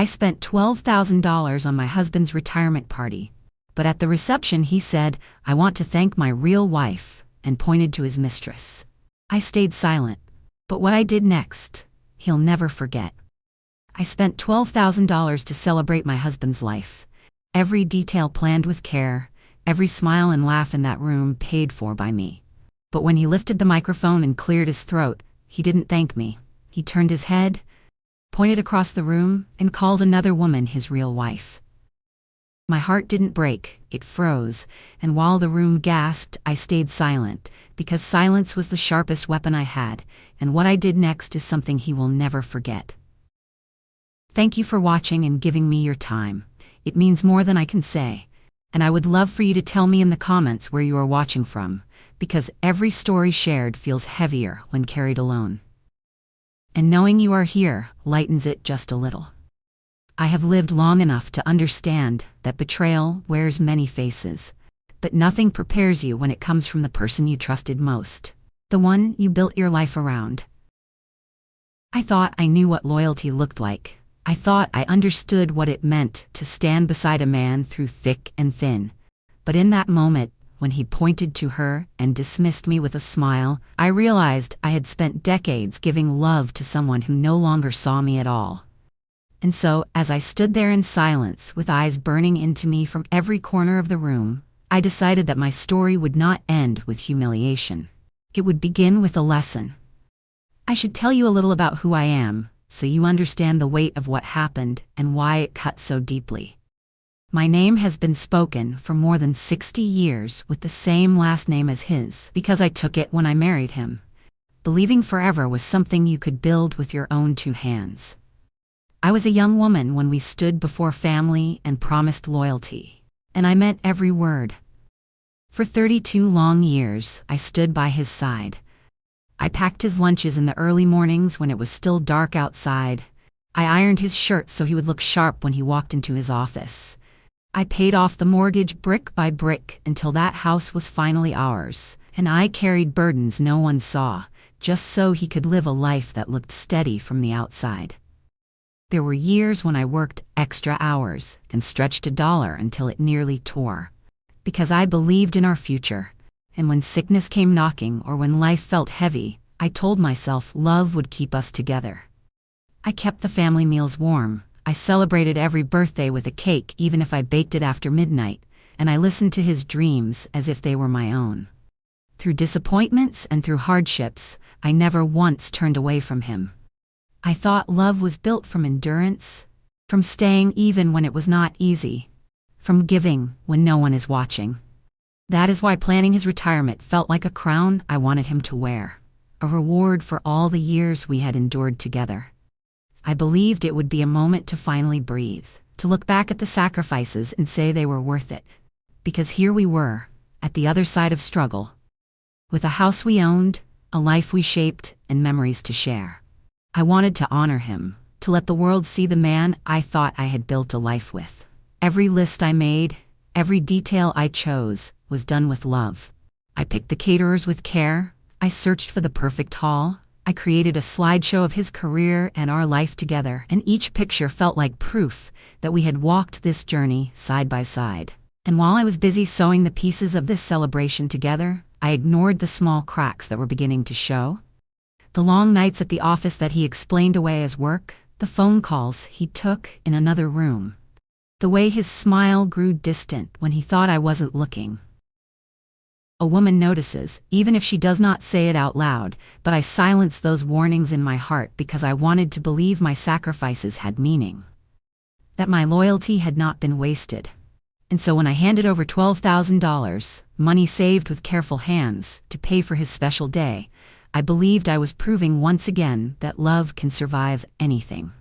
I spent $12,000 on my husband's retirement party, but at the reception he said, "I want to thank my real wife," and pointed to his mistress. I stayed silent, but what I did next, he'll never forget. I spent $12,000 to celebrate my husband's life. Every detail planned with care, every smile and laugh in that room paid for by me. But when he lifted the microphone and cleared his throat, he didn't thank me. He turned his head, pointed across the room, and called another woman his real wife. My heart didn't break, it froze, and while the room gasped, I stayed silent, because silence was the sharpest weapon I had, and what I did next is something he will never forget. Thank you for watching and giving me your time. It means more than I can say, and I would love for you to tell me in the comments where you are watching from, because every story shared feels heavier when carried alone. And knowing you are here lightens it just a little. I have lived long enough to understand that betrayal wears many faces, but nothing prepares you when it comes from the person you trusted most, the one you built your life around. I thought I knew what loyalty looked like. I thought I understood what it meant to stand beside a man through thick and thin. But in that moment, when he pointed to her and dismissed me with a smile, I realized I had spent decades giving love to someone who no longer saw me at all. And so, as I stood there in silence with eyes burning into me from every corner of the room, I decided that my story would not end with humiliation. It would begin with a lesson. I should tell you a little about who I am, so you understand the weight of what happened and why it cut so deeply. My name has been spoken for more than 60 years with the same last name as his, because I took it when I married him. Believing forever was something you could build with your own two hands. I was a young woman when we stood before family and promised loyalty, and I meant every word. For 32 long years, I stood by his side. I packed his lunches in the early mornings when it was still dark outside. I ironed his shirt so he would look sharp when he walked into his office. I paid off the mortgage brick by brick until that house was finally ours, and I carried burdens no one saw, just so he could live a life that looked steady from the outside. There were years when I worked extra hours and stretched a dollar until it nearly tore, because I believed in our future. And when sickness came knocking or when life felt heavy, I told myself love would keep us together. I kept the family meals warm. I celebrated every birthday with a cake even if I baked it after midnight, and I listened to his dreams as if they were my own. Through disappointments and through hardships, I never once turned away from him. I thought love was built from endurance, from staying even when it was not easy, from giving when no one is watching. That is why planning his retirement felt like a crown I wanted him to wear, a reward for all the years we had endured together. I believed it would be a moment to finally breathe, to look back at the sacrifices and say they were worth it. Because here we were, at the other side of struggle, with a house we owned, a life we shaped, and memories to share. I wanted to honor him, to let the world see the man I thought I had built a life with. Every list I made, every detail I chose, was done with love. I picked the caterers with care. I searched for the perfect hall. I created a slideshow of his career and our life together, and each picture felt like proof that we had walked this journey side by side. And while I was busy sewing the pieces of this celebration together, I ignored the small cracks that were beginning to show. The long nights at the office that he explained away as work, the phone calls he took in another room, the way his smile grew distant when he thought I wasn't looking. A woman notices, even if she does not say it out loud, but I silenced those warnings in my heart because I wanted to believe my sacrifices had meaning, that my loyalty had not been wasted. And so when I handed over $12,000, money saved with careful hands, to pay for his special day, I believed I was proving once again that love can survive anything.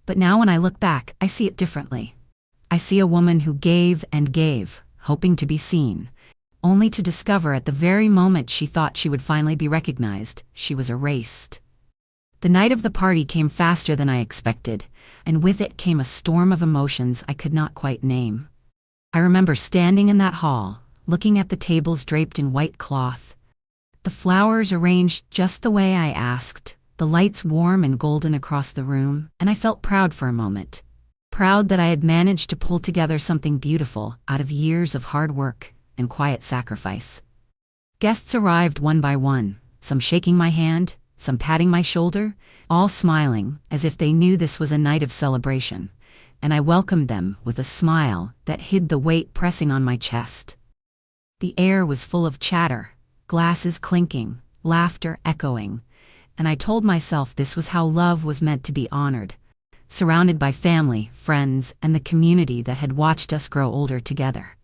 But now when I look back, I see it differently. I see a woman who gave and gave, hoping to be seen, only to discover at the very moment she thought she would finally be recognized, she was erased. The night of the party came faster than I expected, and with it came a storm of emotions I could not quite name. I remember standing in that hall, looking at the tables draped in white cloth, the flowers arranged just the way I asked, the lights warm and golden across the room, and I felt proud for a moment. proud that I had managed to pull together something beautiful out of years of hard work and quiet sacrifice. Guests arrived one by one, some shaking my hand, some patting my shoulder, all smiling as if they knew this was a night of celebration, and I welcomed them with a smile that hid the weight pressing on my chest. The air was full of chatter, glasses clinking, laughter echoing, and I told myself this was how love was meant to be honored, surrounded by family, friends, and the community that had watched us grow older together.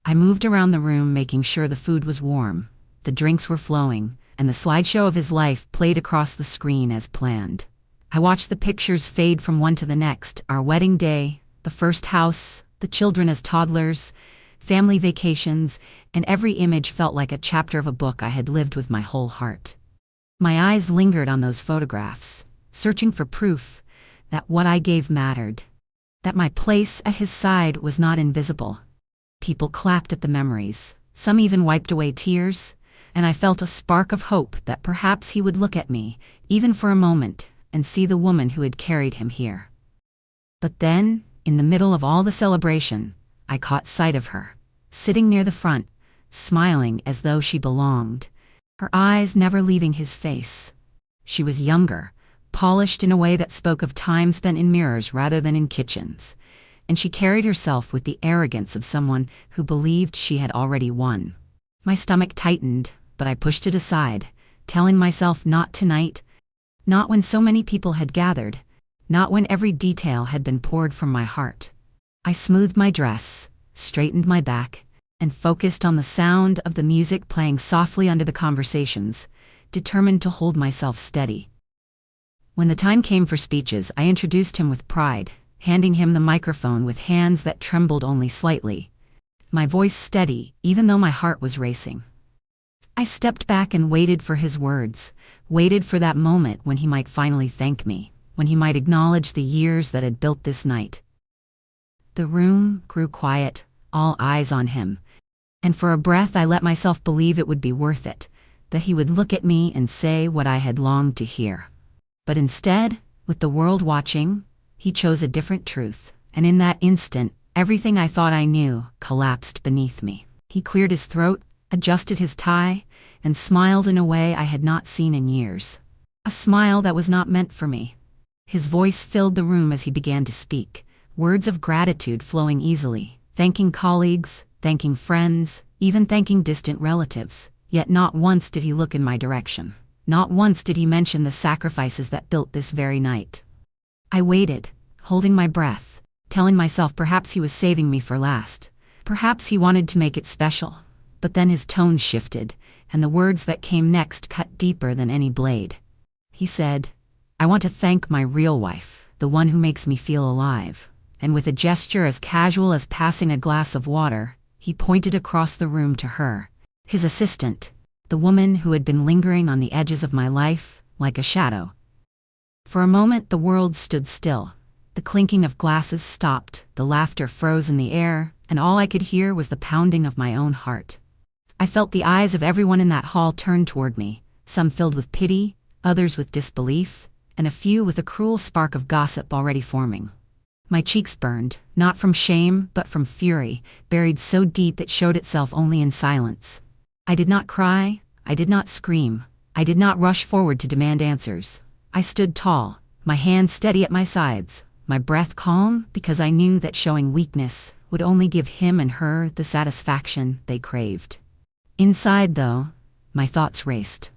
I moved around the room making sure the food was warm, the drinks were flowing, and the slideshow of his life played across the screen as planned. I watched the pictures fade from one to the next, our wedding day, the first house, the children as toddlers, family vacations, and every image felt like a chapter of a book I had lived with my whole heart. My eyes lingered on those photographs, searching for proof that what I gave mattered, that my place at his side was not invisible. People clapped at the memories, some even wiped away tears, and I felt a spark of hope that perhaps he would look at me, even for a moment, and see the woman who had carried him here. But then, in the middle of all the celebration, I caught sight of her, sitting near the front, smiling as though she belonged, her eyes never leaving his face. She was younger, polished in a way that spoke of time spent in mirrors rather than in kitchens, and she carried herself with the arrogance of someone who believed she had already won. My stomach tightened, but I pushed it aside, telling myself not tonight, not when so many people had gathered, not when every detail had been poured from my heart. I smoothed my dress, straightened my back, and focused on the sound of the music playing softly under the conversations, determined to hold myself steady. When the time came for speeches, I introduced him with pride, handing him the microphone with hands that trembled only slightly, my voice steady even though my heart was racing. I stepped back and waited for his words, waited for that moment when he might finally thank me, when he might acknowledge the years that had built this night. The room grew quiet, all eyes on him, and for a breath I let myself believe it would be worth it, that he would look at me and say what I had longed to hear. But instead, with the world watching, he chose a different truth, and in that instant, everything I thought I knew collapsed beneath me. He cleared his throat, adjusted his tie, and smiled in a way I had not seen in years. A smile that was not meant for me. His voice filled the room as he began to speak, words of gratitude flowing easily, thanking colleagues, thanking friends, even thanking distant relatives. Yet not once did he look in my direction. Not once did he mention the sacrifices that built this very night. I waited, holding my breath, telling myself perhaps he was saving me for last. Perhaps he wanted to make it special. But then his tone shifted, and the words that came next cut deeper than any blade. He said, "I want to thank my real wife, the one who makes me feel alive." And with a gesture as casual as passing a glass of water, he pointed across the room to her, his assistant, the woman who had been lingering on the edges of my life, like a shadow. For a moment the world stood still. The clinking of glasses stopped, the laughter froze in the air, and all I could hear was the pounding of my own heart. I felt the eyes of everyone in that hall turn toward me, some filled with pity, others with disbelief, and a few with a cruel spark of gossip already forming. My cheeks burned, not from shame, but from fury, buried so deep it showed itself only in silence. I did not cry, I did not scream, I did not rush forward to demand answers. I stood tall, my hands steady at my sides, my breath calm because I knew that showing weakness would only give him and her the satisfaction they craved. Inside, though, my thoughts raced.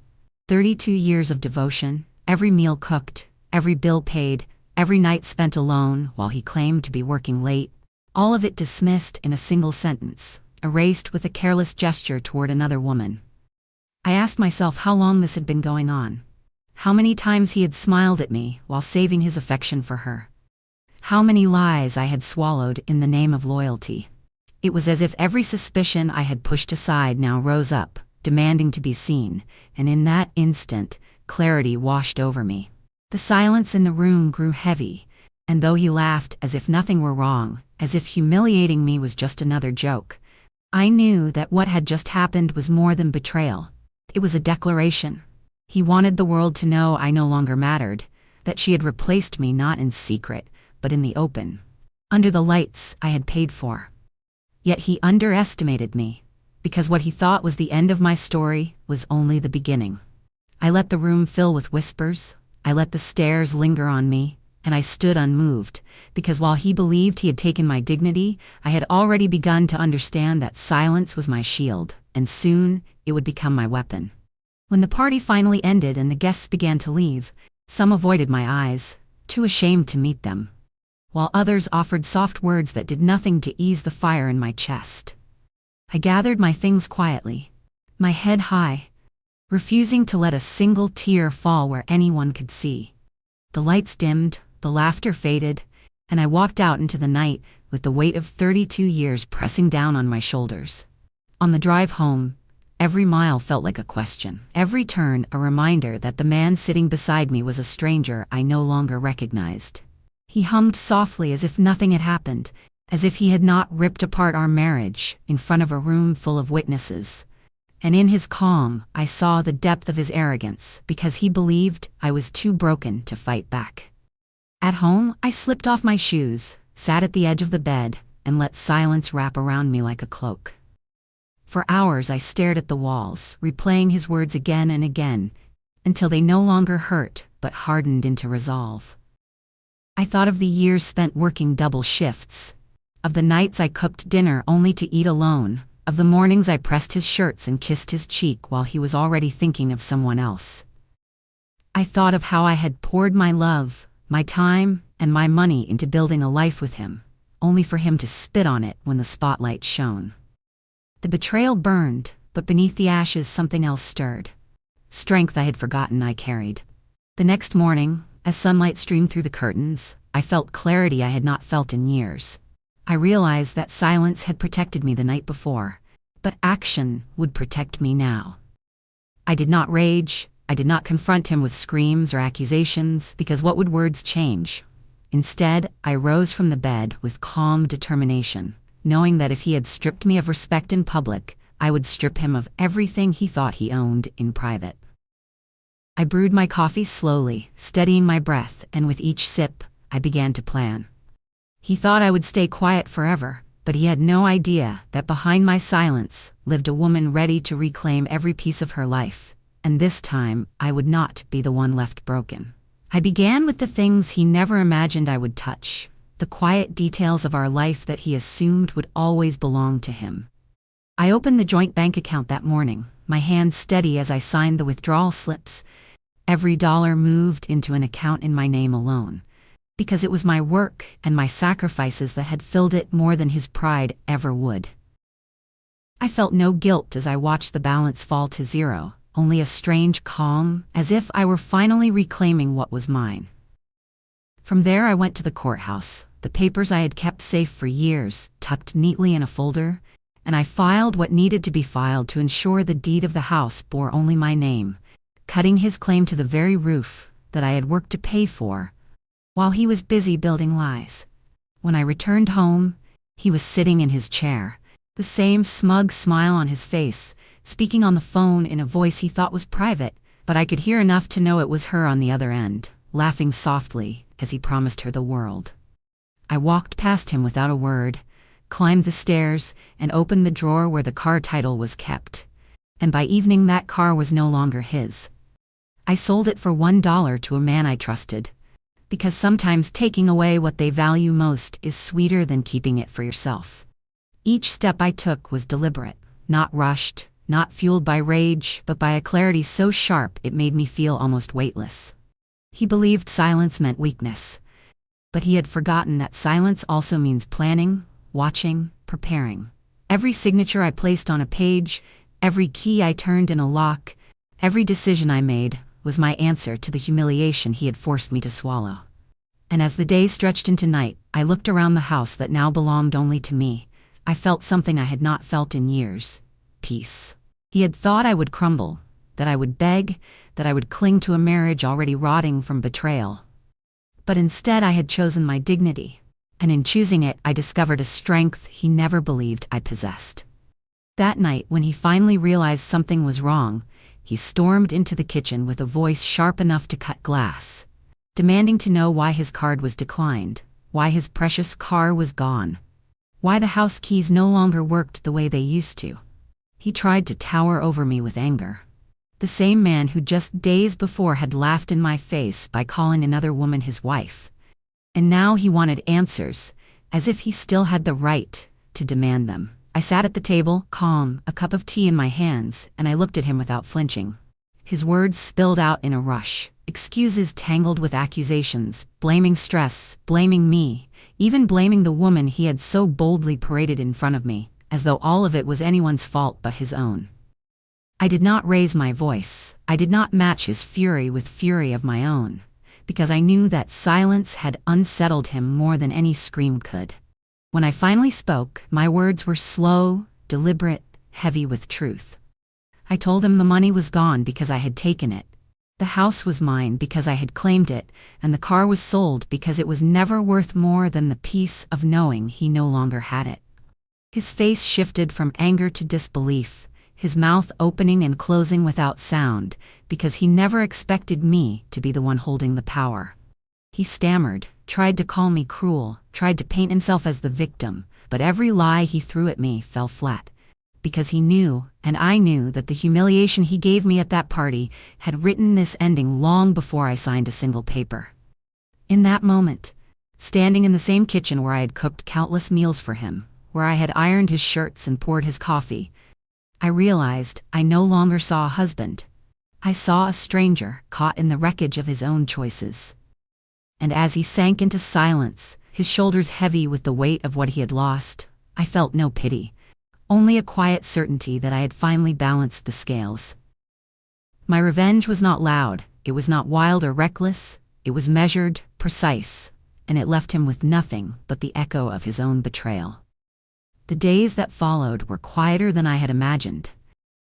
32 years of devotion, every meal cooked, every bill paid, every night spent alone while he claimed to be working late, all of it dismissed in a single sentence, erased with a careless gesture toward another woman. I asked myself how long this had been going on. How many times he had smiled at me while saving his affection for her. How many lies I had swallowed in the name of loyalty. It was as if every suspicion I had pushed aside now rose up, demanding to be seen, and in that instant, clarity washed over me. The silence in the room grew heavy, and though he laughed as if nothing were wrong, as if humiliating me was just another joke, I knew that what had just happened was more than betrayal. It was a declaration. He wanted the world to know I no longer mattered, that she had replaced me not in secret, but in the open. under the lights I had paid for. Yet he underestimated me, because what he thought was the end of my story was only the beginning. I let the room fill with whispers, I let the stares linger on me, and I stood unmoved, because while he believed he had taken my dignity, I had already begun to understand that silence was my shield, and soon it would become my weapon. When the party finally ended and the guests began to leave, some avoided my eyes, too ashamed to meet them, while others offered soft words that did nothing to ease the fire in my chest. I gathered my things quietly, my head high, refusing to let a single tear fall where anyone could see. The lights dimmed, the laughter faded, and I walked out into the night with the weight of 32 years pressing down on my shoulders. On the drive home, every mile felt like a question, every turn a reminder that the man sitting beside me was a stranger I no longer recognized. He hummed softly as if nothing had happened, as if he had not ripped apart our marriage in front of a room full of witnesses. And in his calm, I saw the depth of his arrogance, because he believed I was too broken to fight back. At home, I slipped off my shoes, sat at the edge of the bed, and let silence wrap around me like a cloak. For hours I stared at the walls, replaying his words again and again, until they no longer hurt, but hardened into resolve. I thought of the years spent working double shifts, of the nights I cooked dinner only to eat alone, of the mornings I pressed his shirts and kissed his cheek while he was already thinking of someone else. I thought of how I had poured my love, my time, and my money into building a life with him, only for him to spit on it when the spotlight shone. The betrayal burned, but beneath the ashes something else stirred. Strength I had forgotten I carried. The next morning, as sunlight streamed through the curtains, I felt clarity I had not felt in years. I realized that silence had protected me the night before, but action would protect me now. I did not rage, I did not confront him with screams or accusations, because what would words change? Instead, I rose from the bed with calm determination, knowing that if he had stripped me of respect in public, I would strip him of everything he thought he owned in private. I brewed my coffee slowly, steadying my breath, and with each sip, I began to plan. He thought I would stay quiet forever, but he had no idea that behind my silence lived a woman ready to reclaim every piece of her life, and this time I would not be the one left broken. I began with the things he never imagined I would touch, the quiet details of our life that he assumed would always belong to him. I opened the joint bank account that morning, my hands steady as I signed the withdrawal slips. Every dollar moved into an account in my name alone, because it was my work and my sacrifices that had filled it more than his pride ever would. I felt no guilt as I watched the balance fall to zero, only a strange calm, as if I were finally reclaiming what was mine. From there I went to the courthouse, the papers I had kept safe for years, tucked neatly in a folder, and I filed what needed to be filed to ensure the deed of the house bore only my name, cutting his claim to the very roof that I had worked to pay for, while he was busy building lies. When I returned home, he was sitting in his chair, the same smug smile on his face, speaking on the phone in a voice he thought was private, but I could hear enough to know it was her on the other end, laughing softly as he promised her the world. I walked past him without a word, climbed the stairs, and opened the drawer where the car title was kept. And by evening that car was no longer his. I sold it for $1 to a man I trusted, because sometimes taking away what they value most is sweeter than keeping it for yourself. Each step I took was deliberate, not rushed, not fueled by rage, but by a clarity so sharp it made me feel almost weightless. He believed silence meant weakness, but he had forgotten that silence also means planning, watching, preparing. Every signature I placed on a page, every key I turned in a lock, every decision I made was my answer to the humiliation he had forced me to swallow. And as the day stretched into night, I looked around the house that now belonged only to me. I felt something I had not felt in years. Peace. He had thought I would crumble, that I would beg, that I would cling to a marriage already rotting from betrayal. But instead I had chosen my dignity, and in choosing it I discovered a strength he never believed I possessed. That night, when he finally realized something was wrong, he stormed into the kitchen with a voice sharp enough to cut glass, demanding to know why his card was declined, why his precious car was gone, why the house keys no longer worked the way they used to. He tried to tower over me with anger. The same man who just days before had laughed in my face by calling another woman his wife. And now he wanted answers, as if he still had the right to demand them. I sat at the table, calm, a cup of tea in my hands, and I looked at him without flinching. His words spilled out in a rush, excuses tangled with accusations, blaming stress, blaming me, even blaming the woman he had so boldly paraded in front of me, as though all of it was anyone's fault but his own. I did not raise my voice. I did not match his fury with fury of my own, because I knew that silence had unsettled him more than any scream could. When I finally spoke, my words were slow, deliberate, heavy with truth. I told him the money was gone because I had taken it. The house was mine because I had claimed it, and the car was sold because it was never worth more than the peace of knowing he no longer had it. His face shifted from anger to disbelief, his mouth opening and closing without sound, because he never expected me to be the one holding the power. He stammered, tried to call me cruel, tried to paint himself as the victim, but every lie he threw at me fell flat. Because he knew, and I knew, that the humiliation he gave me at that party had written this ending long before I signed a single paper. In that moment, standing in the same kitchen where I had cooked countless meals for him, where I had ironed his shirts and poured his coffee, I realized I no longer saw a husband. I saw a stranger caught in the wreckage of his own choices. And as he sank into silence, his shoulders heavy with the weight of what he had lost, I felt no pity. Only a quiet certainty that I had finally balanced the scales. My revenge was not loud, it was not wild or reckless, it was measured, precise, and it left him with nothing but the echo of his own betrayal. The days that followed were quieter than I had imagined.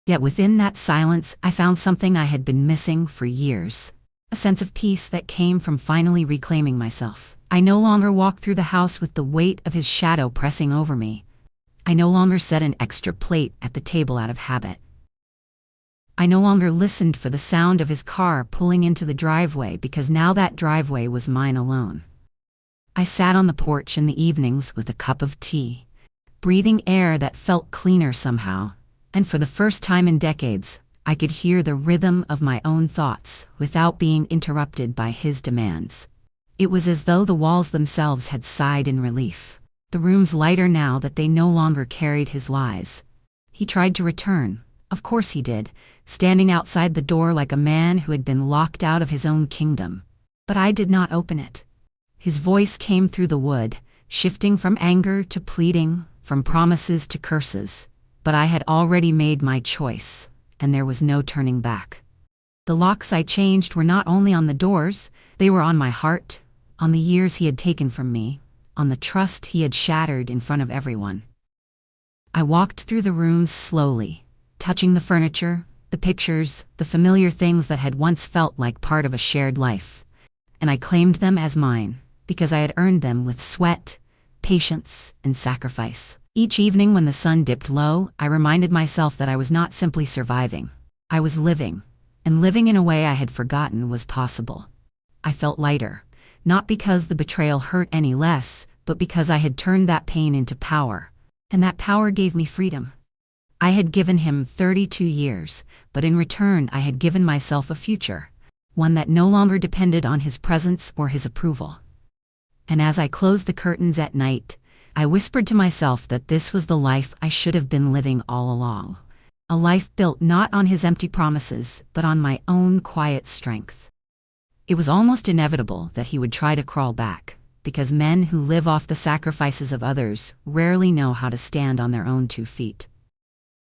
Yet within that silence I found something I had been missing for years. A sense of peace that came from finally reclaiming myself. I no longer walked through the house with the weight of his shadow pressing over me. I no longer set an extra plate at the table out of habit. I no longer listened for the sound of his car pulling into the driveway because now that driveway was mine alone. I sat on the porch in the evenings with a cup of tea, breathing air that felt cleaner somehow, and for the first time in decades, I could hear the rhythm of my own thoughts without being interrupted by his demands. It was as though the walls themselves had sighed in relief. The rooms lighter now that they no longer carried his lies. He tried to return. Of course he did, standing outside the door like a man who had been locked out of his own kingdom. But I did not open it. His voice came through the wood, shifting from anger to pleading, from promises to curses. But I had already made my choice, and there was no turning back. The locks I changed were not only on the doors, they were on my heart, on the years he had taken from me, on the trust he had shattered in front of everyone. I walked through the rooms slowly, touching the furniture, the pictures, the familiar things that had once felt like part of a shared life. And I claimed them as mine, because I had earned them with sweat, patience, and sacrifice. Each evening when the sun dipped low, I reminded myself that I was not simply surviving. I was living, and living in a way I had forgotten was possible. I felt lighter. Not because the betrayal hurt any less, but because I had turned that pain into power, and that power gave me freedom. I had given him 32 years, but in return I had given myself a future, one that no longer depended on his presence or his approval. And as I closed the curtains at night, I whispered to myself that this was the life I should have been living all along. A life built not on his empty promises, but on my own quiet strength. It was almost inevitable that he would try to crawl back, because men who live off the sacrifices of others rarely know how to stand on their own 2 feet.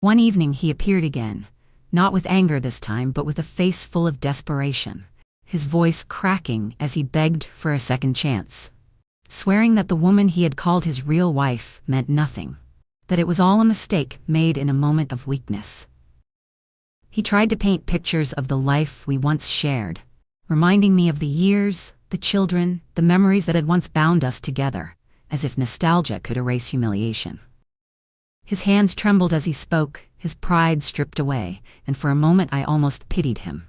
One evening he appeared again, not with anger this time, but with a face full of desperation, his voice cracking as he begged for a second chance, swearing that the woman he had called his real wife meant nothing, that it was all a mistake made in a moment of weakness. He tried to paint pictures of the life we once shared, reminding me of the years, the children, the memories that had once bound us together, as if nostalgia could erase humiliation. His hands trembled as he spoke, his pride stripped away, and for a moment I almost pitied him.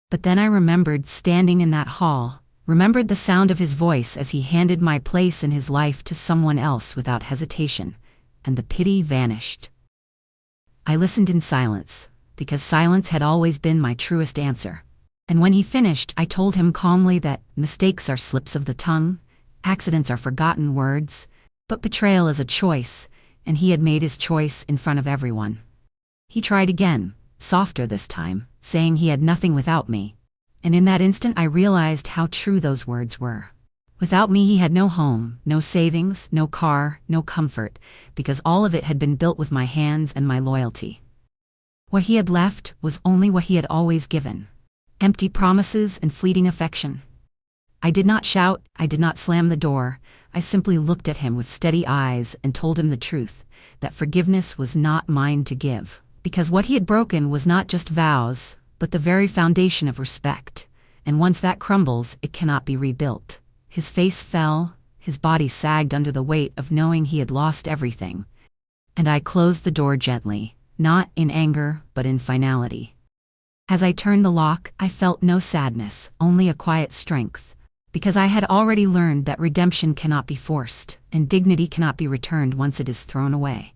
But then I remembered standing in that hall, remembered the sound of his voice as he handed my place in his life to someone else without hesitation, and the pity vanished. I listened in silence, because silence had always been my truest answer. And when he finished, I told him calmly that mistakes are slips of the tongue, accidents are forgotten words, but betrayal is a choice, and he had made his choice in front of everyone. He tried again, softer this time, saying he had nothing without me. And in that instant I realized how true those words were. Without me he had no home, no savings, no car, no comfort, because all of it had been built with my hands and my loyalty. What he had left was only what he had always given: empty promises and fleeting affection. I did not shout, I did not slam the door, I simply looked at him with steady eyes and told him the truth, that forgiveness was not mine to give, because what he had broken was not just vows, but the very foundation of respect, and once that crumbles, it cannot be rebuilt. His face fell, his body sagged under the weight of knowing he had lost everything, and I closed the door gently, not in anger, but in finality. As I turned the lock, I felt no sadness, only a quiet strength, because I had already learned that redemption cannot be forced, and dignity cannot be returned once it is thrown away.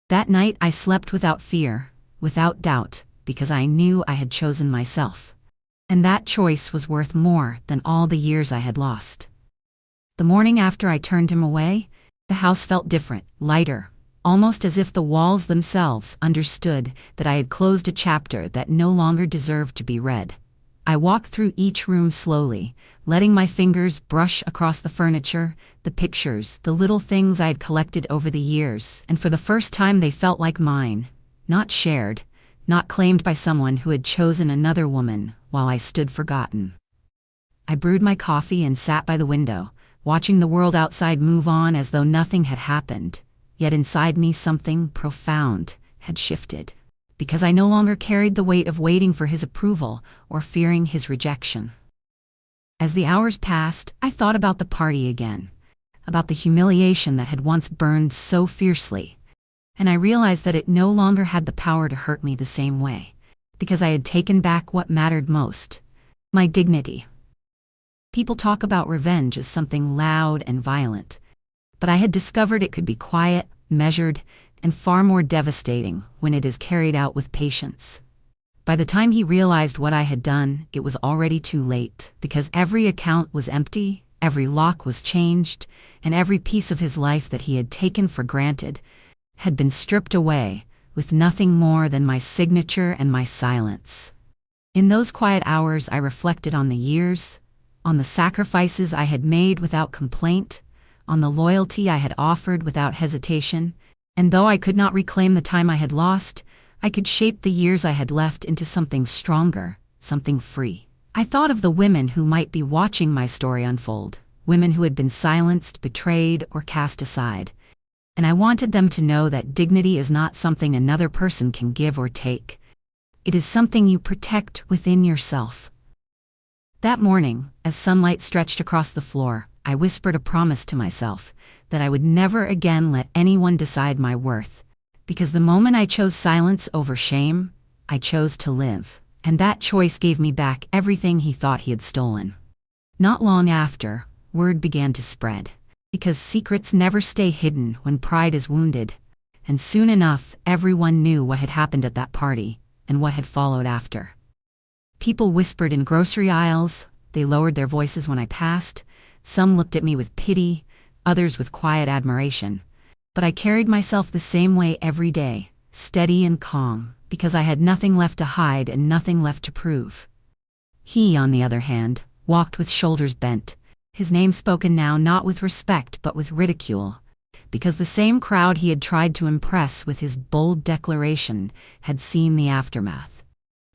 That night I slept without fear, without doubt, because I knew I had chosen myself. And that choice was worth more than all the years I had lost. The morning after I turned him away, the house felt different, lighter, almost as if the walls themselves understood that I had closed a chapter that no longer deserved to be read. I walked through each room slowly, letting my fingers brush across the furniture, the pictures, the little things I had collected over the years, and for the first time they felt like mine, not shared, not claimed by someone who had chosen another woman while I stood forgotten. I brewed my coffee and sat by the window, watching the world outside move on as though nothing had happened, yet inside me something profound had shifted, because I no longer carried the weight of waiting for his approval or fearing his rejection. As the hours passed, I thought about the party again, about the humiliation that had once burned so fiercely, and I realized that it no longer had the power to hurt me the same way, because I had taken back what mattered most: my dignity. People talk about revenge as something loud and violent, but I had discovered it could be quiet, measured, and far more devastating when it is carried out with patience. By the time he realized what I had done, it was already too late, because every account was empty, every lock was changed, and every piece of his life that he had taken for granted had been stripped away, with nothing more than my signature and my silence. In those quiet hours I reflected on the years, on the sacrifices I had made without complaint, on the loyalty I had offered without hesitation, and though I could not reclaim the time I had lost, I could shape the years I had left into something stronger, something free. I thought of the women who might be watching my story unfold, women who had been silenced, betrayed, or cast aside, and I wanted them to know that dignity is not something another person can give or take. It is something you protect within yourself. That morning, as sunlight stretched across the floor, I whispered a promise to myself that I would never again let anyone decide my worth, because the moment I chose silence over shame, I chose to live, and that choice gave me back everything he thought he had stolen. Not long after, word began to spread, because secrets never stay hidden when pride is wounded, and soon enough everyone knew what had happened at that party and what had followed after. People whispered in grocery aisles, they lowered their voices when I passed, some looked at me with pity, others with quiet admiration, but I carried myself the same way every day, steady and calm, because I had nothing left to hide and nothing left to prove. He, on the other hand, walked with shoulders bent, his name spoken now not with respect but with ridicule, because the same crowd he had tried to impress with his bold declaration had seen the aftermath,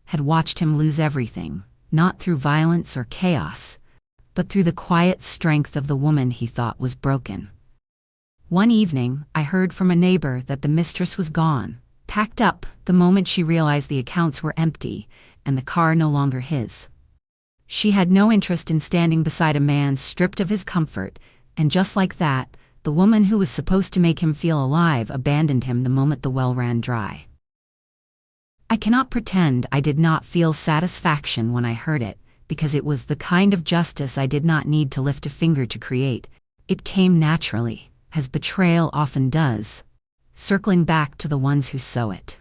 had watched him lose everything, not through violence or chaos, but through the quiet strength of the woman he thought was broken. One evening, I heard from a neighbor that the mistress was gone, packed up the moment she realized the accounts were empty and the car no longer his. She had no interest in standing beside a man stripped of his comfort, and just like that, the woman who was supposed to make him feel alive abandoned him the moment the well ran dry. I cannot pretend I did not feel satisfaction when I heard it, because it was the kind of justice I did not need to lift a finger to create. It came naturally, as betrayal often does, circling back to the ones who sow it.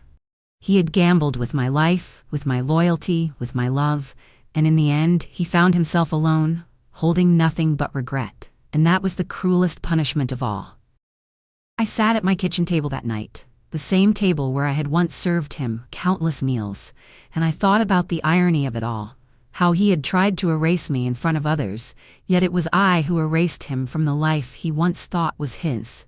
He had gambled with my life, with my loyalty, with my love, and in the end, he found himself alone, holding nothing but regret. And that was the cruelest punishment of all. I sat at my kitchen table that night, the same table where I had once served him countless meals, and I thought about the irony of it all, how he had tried to erase me in front of others, yet it was I who erased him from the life he once thought was his.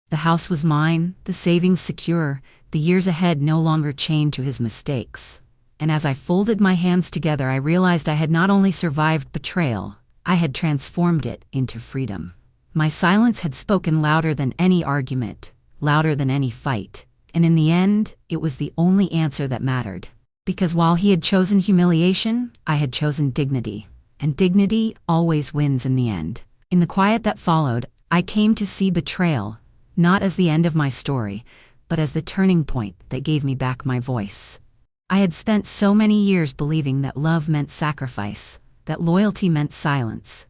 The house was mine, the savings secure, the years ahead no longer chained to his mistakes. And as I folded my hands together, I realized I had not only survived betrayal, I had transformed it into freedom. My silence had spoken louder than any argument, louder than any fight, and in the end, it was the only answer that mattered. Because while he had chosen humiliation, I had chosen dignity, and dignity always wins in the end. In the quiet that followed, I came to see betrayal, not as the end of my story, but as the turning point that gave me back my voice. I had spent so many years believing that love meant sacrifice, that loyalty meant silence.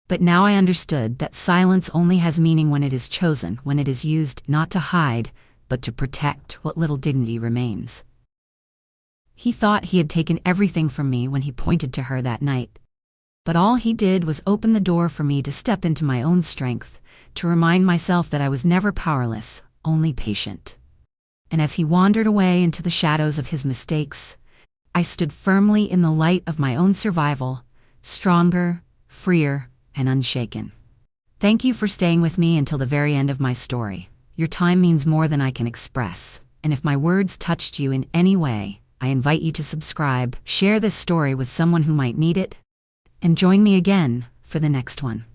But now I understood that silence only has meaning when it is chosen, when it is used not to hide, but to protect what little dignity remains. He thought he had taken everything from me when he pointed to her that night. But all he did was open the door for me to step into my own strength, to remind myself that I was never powerless, only patient. And as he wandered away into the shadows of his mistakes, I stood firmly in the light of my own survival, stronger, freer, and unshaken. Thank you for staying with me until the very end of my story. Your time means more than I can express, and if my words touched you in any way, I invite you to subscribe, share this story with someone who might need it, and join me again for the next one.